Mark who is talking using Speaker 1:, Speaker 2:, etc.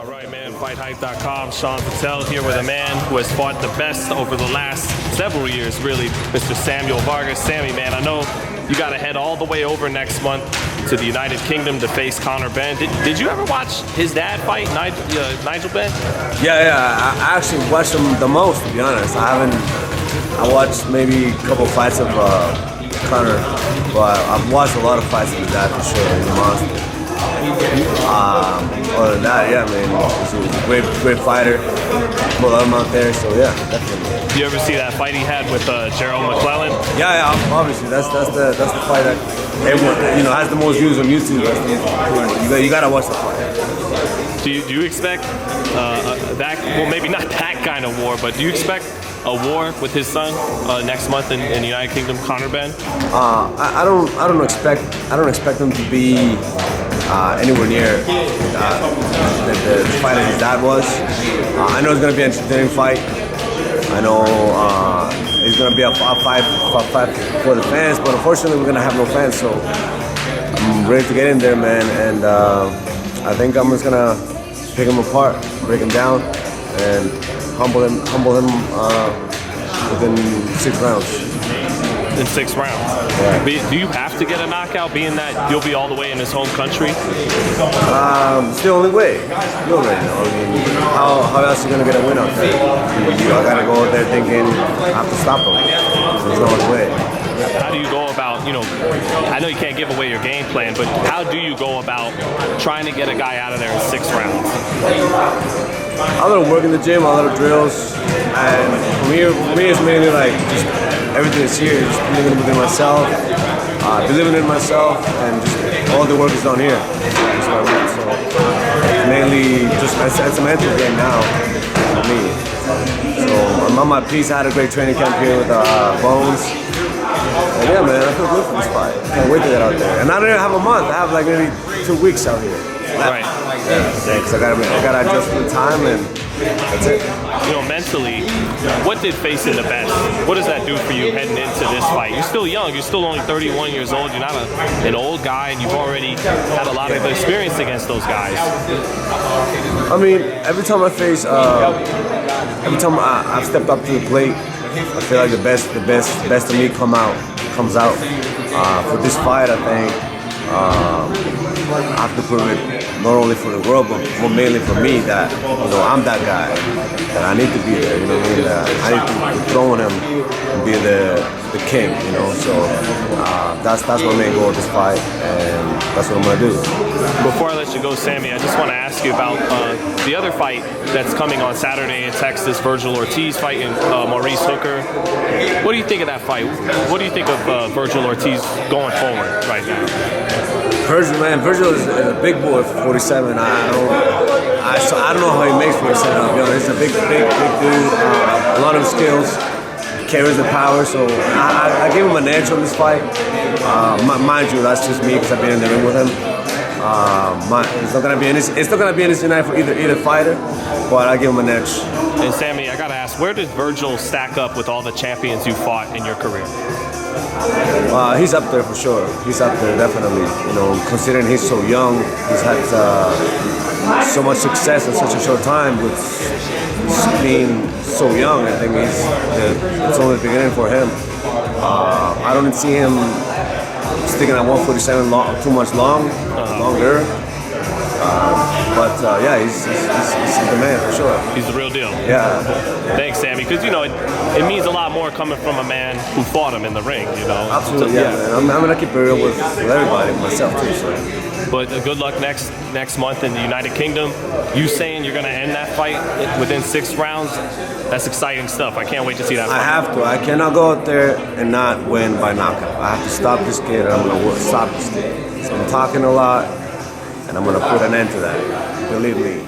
Speaker 1: All right, man. FightHype.com. Sean Patel here with a man who has fought the best over the last several years, really, Mr. Samuel Vargas. Sammy, man, I know you got to head all the way over next month to the United Kingdom to face Conor Benn. Did you ever watch his dad fight, Nigel Benn?
Speaker 2: Yeah. I actually watched him the most, to be honest. I watched maybe a couple fights of Conor, but I've watched a lot of fights of his dad for sure. He's a monster. Other than that, yeah, man, he's a great fighter. Put him out there, so yeah, definitely.
Speaker 1: Did you ever see that fight he had with Gerald McClellan?
Speaker 2: Yeah, obviously, that's the fight that everyone has the most views on YouTube. You gotta watch the fight.
Speaker 1: Do you expect that? Well, maybe not that kind of war, but do you expect a war with his son next month in the United Kingdom, Conor Benn?
Speaker 2: I don't expect him to be anywhere near the fight that his dad was. I know it's gonna be an entertaining fight. I know it's gonna be a fight for the fans, but unfortunately we're gonna have no fans, so I'm ready to get in there, man. And I think I'm just gonna pick him apart, break him down, and humble him within 6 rounds.
Speaker 1: In 6 rounds.
Speaker 2: Yeah.
Speaker 1: Do you have to get a knockout, being that you'll be all the way in his home country?
Speaker 2: It's the only way. You already know. I mean, how else are you gonna get a win out there? I gotta go out there thinking I have to stop him. There's no other way.
Speaker 1: How do you go about, I know you can't give away your game plan, but how do you go about trying to get a guy out of there in 6 rounds?
Speaker 2: I let him work in the gym, I let him drills, and for me it's mainly like just everything is here, just believing within myself, believing in myself, and just all the work is done here. So it's mainly just it's a mental game now for me. So I'm on my piece. I had a great training camp here with Bones. And yeah, man, I feel good for this fight. Can't wait to get out there. And I don't even have a month. I have like maybe 2 weeks out here.
Speaker 1: Right.
Speaker 2: Yeah, because I gotta adjust for the time, and that's it.
Speaker 1: Mentally, what did facing the best, what does that do for you heading into this fight? You're still young, you're still only 31 years old, you're not an old guy, and you've already had a lot of experience against those guys.
Speaker 2: I mean, every time I face, every time I've stepped up to the plate, I feel like the best of me comes out. For this fight, I think I have to prove it not only for the world, but mainly for me that I'm that guy, that I need to be there. You know what I mean? That I need to throw on him and be the king. So that's my main goal of this fight, and that's what I'm gonna do.
Speaker 1: Before I let you go, Sammy, I just want to ask you about the other fight that's coming on Saturday in Texas, Virgil Ortiz fighting Maurice Hooker. What do you think of that fight? What do you think of Virgil Ortiz going forward right now?
Speaker 2: Virgil is a big boy for 47. I don't know how he makes 47. To be honest, he's a big dude. A lot of skills, carries the power. So I give him an edge on this fight. Mind you, that's just me because I've been in the ring with him. It's not gonna be any tonight for either fighter, but I give him an edge.
Speaker 1: And Sammy, I gotta ask, where does Virgil stack up with all the champions you fought in your career?
Speaker 2: He's up there for sure. He's up there definitely. Considering he's so young, he's had so much success in such a short time with being so young. I think it's only the beginning for him. I don't see him sticking at 147 too much longer. But yeah, he's the man for sure.
Speaker 1: He's the real deal.
Speaker 2: Yeah.
Speaker 1: Thanks, Sammy, because it means a lot more coming from a man who fought him in the ring.
Speaker 2: Absolutely. So, yeah, man. I'm gonna keep it real with everybody, myself too. So.
Speaker 1: But good luck next month in the United Kingdom. You saying you're gonna end that fight within 6 rounds? That's exciting stuff. I can't wait to see that fight.
Speaker 2: I have to. I cannot go out there and not win by knockout. I have to stop this kid, and I'm gonna stop this kid. So I'm talking a lot, and I'm gonna put an end to that. Believe me.